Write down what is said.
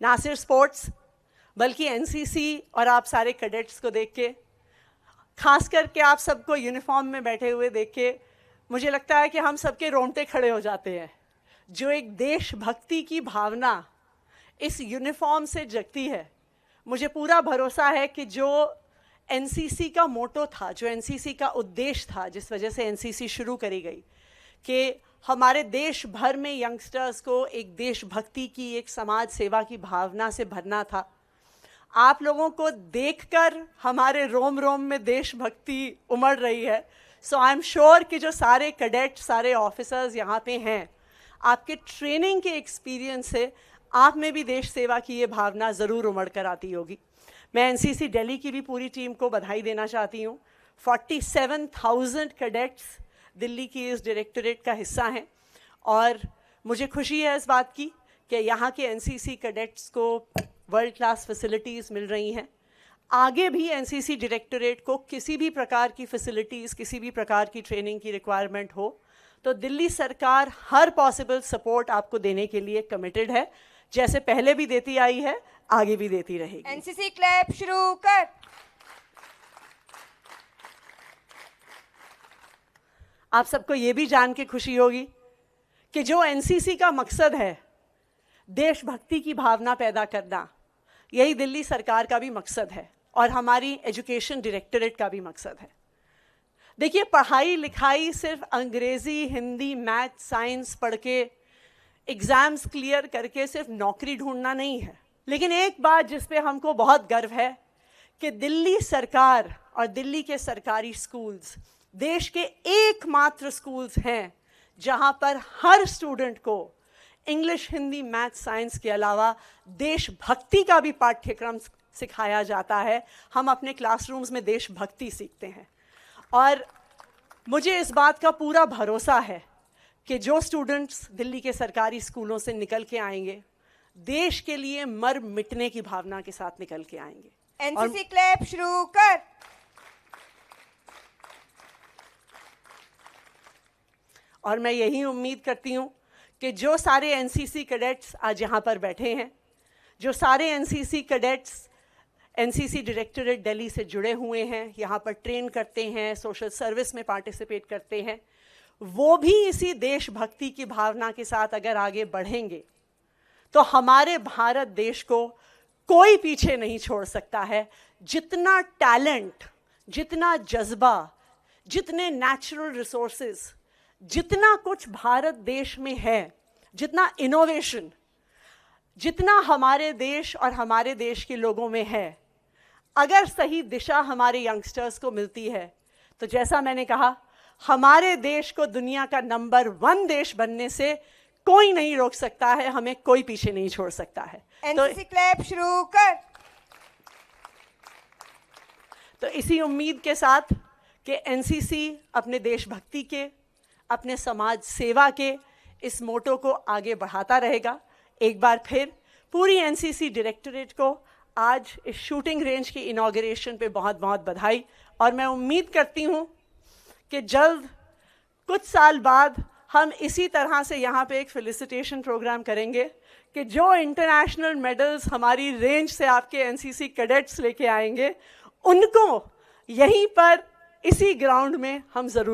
ना सिर्फ स्पोर्ट्स बल्कि एनसीसी और आप सारे कैडेट्स को देख के, खास करके आप सबको यूनिफॉर्म में बैठे हुए देख के मुझे लगता है कि हम सबके रोंगटे खड़े हो जाते हैं। जो एक देशभक्ति की भावना इस यूनिफॉर्म से जगती है, मुझे पूरा भरोसा है कि जो एनसीसी का मोटो था, जो एनसीसी का उद्देश्य था, जिस वजह से एनसीसी शुरू करी गई, कि हमारे देश भर में यंगस्टर्स को एक देशभक्ति की, एक समाज सेवा की भावना से भरना था। आप लोगों को देखकर हमारे रोम रोम में देशभक्ति उमड़ रही है। सो आई एम श्योर कि जो सारे कैडेट, सारे ऑफिसर्स यहाँ पे हैं, आपके ट्रेनिंग के एक्सपीरियंस से आप में भी देश सेवा की ये भावना ज़रूर उमड़ कर आती होगी। मैं एनसीसी दिल्ली की भी पूरी टीम को बधाई देना चाहती हूँ। 47,000 कैडेट्स दिल्ली की इस डायरेक्टरेट का हिस्सा हैं और मुझे खुशी है इस बात की कि यहाँ के एनसीसी कैडेट्स को वर्ल्ड क्लास फैसिलिटीज़ मिल रही हैं। आगे भी एनसीसी डायरेक्टरेट को किसी भी प्रकार की फैसिलिटीज़, किसी भी प्रकार की ट्रेनिंग की रिक्वायरमेंट हो तो दिल्ली सरकार हर पॉसिबल सपोर्ट आपको देने के लिए कमिटेड है, जैसे पहले भी देती आई है, आगे भी देती रहेगी। एनसीसी क्लैप शुरू कर। आप सबको ये भी जान के खुशी होगी कि जो एनसीसी का मकसद है, देशभक्ति की भावना पैदा करना, यही दिल्ली सरकार का भी मकसद है और हमारी एजुकेशन डायरेक्टरेट का भी मकसद है। देखिए, पढ़ाई लिखाई सिर्फ अंग्रेजी, हिंदी, मैथ, साइंस पढ़ के, एग्ज़ाम्स क्लियर करके सिर्फ नौकरी ढूंढना नहीं है। लेकिन एक बात जिस पे हमको बहुत गर्व है कि दिल्ली सरकार और दिल्ली के सरकारी स्कूल्स देश के एकमात्र स्कूल्स हैं जहां पर हर स्टूडेंट को इंग्लिश, हिंदी, मैथ, साइंस के अलावा देशभक्ति का भी पाठ्यक्रम सिखाया जाता है। हम अपने क्लासरूम्स में देशभक्ति सीखते हैं और मुझे इस बात का पूरा भरोसा है कि जो स्टूडेंट्स दिल्ली के सरकारी स्कूलों से निकल के आएंगे, देश के लिए मर मिटने की भावना के साथ निकल के आएंगे। एनसीसी क्लैप शुरू कर। और मैं यही उम्मीद करती हूँ कि जो सारे एनसीसी कैडेट्स आज यहाँ पर बैठे हैं, जो सारे NCC cadets NCC directorate Delhi से जुड़े हुए हैं, यहाँ पर ट्रेन करते हैं, सोशल सर्विस में पार्टिसिपेट करते हैं, वो भी इसी देशभक्ति की भावना के साथ अगर आगे बढ़ेंगे तो हमारे भारत देश को कोई पीछे नहीं छोड़ सकता है। जितना टैलेंट, जितना जज्बा, जितने नेचुरल रिसोर्सेज, जितना कुछ भारत देश में है, जितना इनोवेशन, जितना हमारे देश और हमारे देश के लोगों में है, अगर सही दिशा हमारे यंगस्टर्स को मिलती है तो जैसा मैंने कहा, हमारे देश को दुनिया का नंबर 1 देश बनने से कोई नहीं रोक सकता है, हमें कोई पीछे नहीं छोड़ सकता है। एनसीसी क्लैप शुरू कर। तो इसी उम्मीद के साथ कि एनसीसी अपने देशभक्ति के, अपने समाज सेवा के इस मोटो को आगे बढ़ाता रहेगा। एक बार फिर पूरी एनसीसी डायरेक्टरेट को आज इस शूटिंग रेंज की इनॉग्रेशन पे बहुत बहुत बधाई। और मैं उम्मीद करती हूँ कि जल्द, कुछ साल बाद, हम इसी तरह से यहाँ पे एक फेलिसिटेशन प्रोग्राम करेंगे कि जो इंटरनेशनल मेडल्स हमारी रेंज से आपके एनसीसी कैडेट्स लेके आएंगे, उनको यहीं पर इसी ग्राउंड में हम ज़रूर